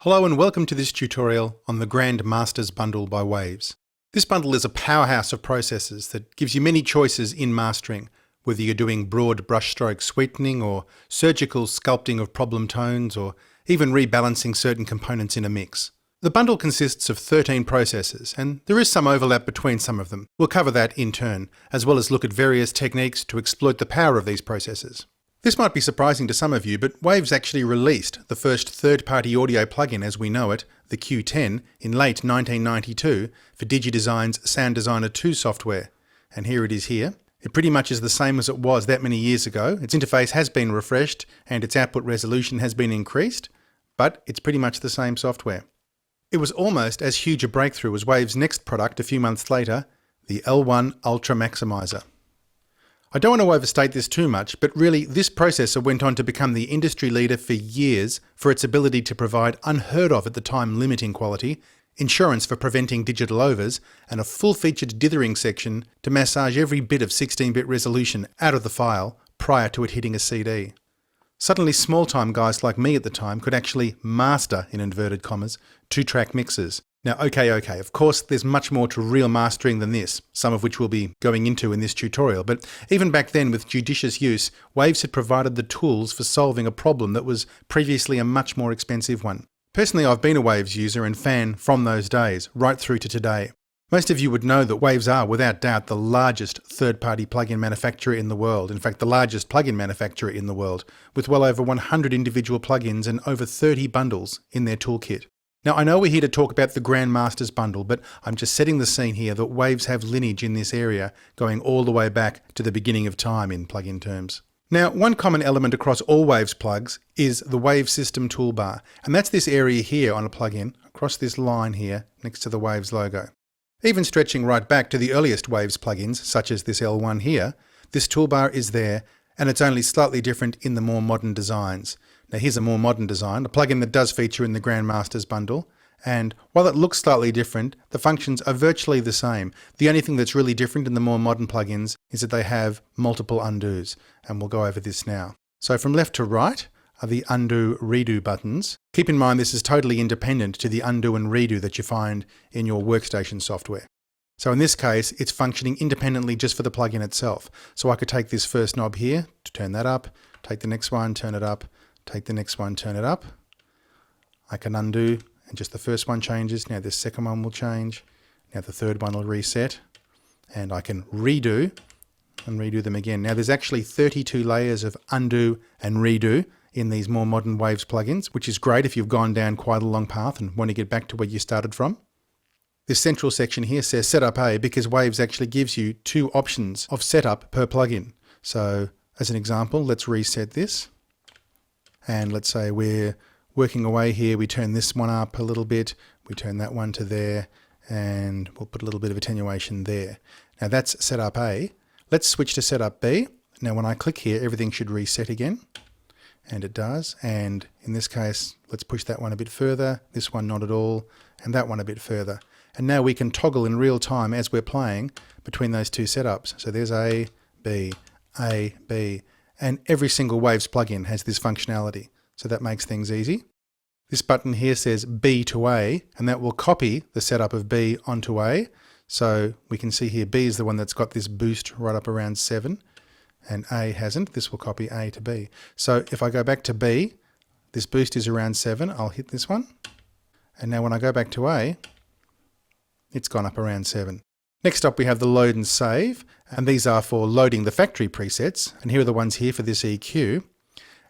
Hello and welcome to this tutorial on the Grand Masters bundle by Waves. This bundle is a powerhouse of processes that gives you many choices in mastering, whether you're doing broad brushstroke sweetening or surgical sculpting of problem tones or even rebalancing certain components in a mix. The bundle consists of 13 processes and there is some overlap between some of them. We'll cover that in turn, as well as look at various techniques to exploit the power of these processes. This might be surprising to some of you, but Waves actually released the first third-party audio plugin as we know it, the Q10, in late 1992 for DigiDesign's Sound Designer 2 software. And here it is here. It pretty much is the same as it was that many years ago. Its interface has been refreshed and its output resolution has been increased, but it's pretty much the same software. It was almost as huge a breakthrough as Waves' next product a few months later, the L1 Ultra Maximizer. I don't want to overstate this too much, but really this processor went on to become the industry leader for years for its ability to provide unheard of at the time limiting quality, insurance for preventing digital overs, and a full-featured dithering section to massage every bit of 16-bit resolution out of the file prior to it hitting a CD. Suddenly small-time guys like me at the time could actually master, in inverted commas, 2-track mixes. Now, okay, of course there's much more to real mastering than this, some of which we'll be going into in this tutorial, but even back then with judicious use, Waves had provided the tools for solving a problem that was previously a much more expensive one. Personally, I've been a Waves user and fan from those days, right through to today. Most of you would know that Waves are, without doubt, the largest third-party plugin manufacturer in the world, in fact the largest plugin manufacturer in the world, with well over 100 individual plugins and over 30 bundles in their toolkit. Now, I know we're here to talk about the Grand Masters bundle, but I'm just setting the scene here that Waves have lineage in this area, going all the way back to the beginning of time in plugin terms. Now, one common element across all Waves plugs is the Wave System toolbar, and that's this area here on a plugin, across this line here, next to the Waves logo. Even stretching right back to the earliest Waves plugins, such as this L1 here, this toolbar is there, and it's only slightly different in the more modern designs. Now here's a more modern design, a plugin that does feature in the Grand Masters bundle, and while it looks slightly different, the functions are virtually the same. The only thing that's really different in the more modern plugins is that they have multiple undos, and we'll go over this now. So from left to right are the undo redo buttons. Keep in mind this is totally independent to the undo and redo that you find in your workstation software. So in this case, it's functioning independently just for the plugin itself. So I could take this first knob here to turn that up, take the next one, turn it up, take the next one, turn it up. I can undo and just the first one changes. Now this second one will change. Now the third one will reset. And I can redo and redo them again. Now there's actually 32 layers of undo and redo in these more modern Waves plugins, which is great if you've gone down quite a long path and want to get back to where you started from. This central section here says Setup A because Waves actually gives you 2 options of setup per plugin. So as an example, let's reset this. And let's say we're working away here, we turn this one up a little bit, we turn that one to there, and we'll put a little bit of attenuation there. Now that's Setup A. Let's switch to Setup B. Now when I click here, everything should reset again. And it does. And in this case, let's push that one a bit further, this one not at all, and that one a bit further. And now we can toggle in real time as we're playing between those 2 setups. So there's A, B, and every single Waves plugin has this functionality. So that makes things easy. This button here says B to A, and that will copy the setup of B onto A. So we can see here B is the one that's got this boost right up around 7, and A hasn't. This will copy A to B. So if I go back to B, this boost is around 7. I'll hit this one. And now when I go back to A, it's gone up around 7. Next up we have the load and save, and these are for loading the factory presets, and here are the ones here for this EQ,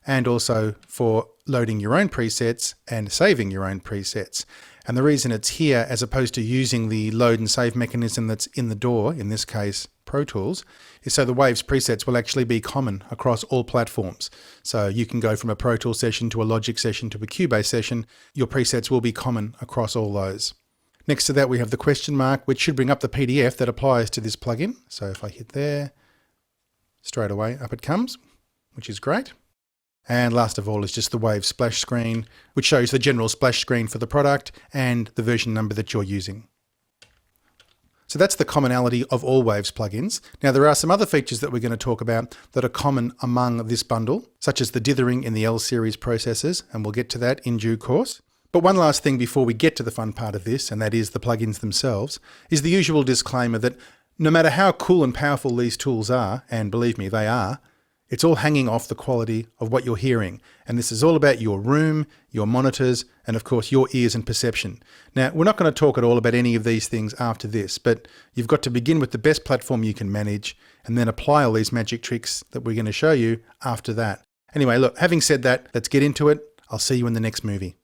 and also for loading your own presets and saving your own presets. And the reason it's here as opposed to using the load and save mechanism that's in the door, in this case Pro Tools, is so the Waves presets will actually be common across all platforms. So you can go from a Pro Tools session to a Logic session to a Cubase session, your presets will be common across all those. Next to that we have the question mark, which should bring up the PDF that applies to this plugin. So if I hit there, straight away up it comes, which is great. And last of all is just the Waves splash screen, which shows the general splash screen for the product and the version number that you're using. So that's the commonality of all Waves plugins. Now there are some other features that we're going to talk about that are common among this bundle, such as the dithering in the L series processors, and we'll get to that in due course. But one last thing before we get to the fun part of this, and that is the plugins themselves, is the usual disclaimer that no matter how cool and powerful these tools are, and believe me, they are, it's all hanging off the quality of what you're hearing. And this is all about your room, your monitors, and of course your ears and perception. Now, we're not going to talk at all about any of these things after this, but you've got to begin with the best platform you can manage and then apply all these magic tricks that we're going to show you after that. Anyway, look, having said that, let's get into it. I'll see you in the next movie.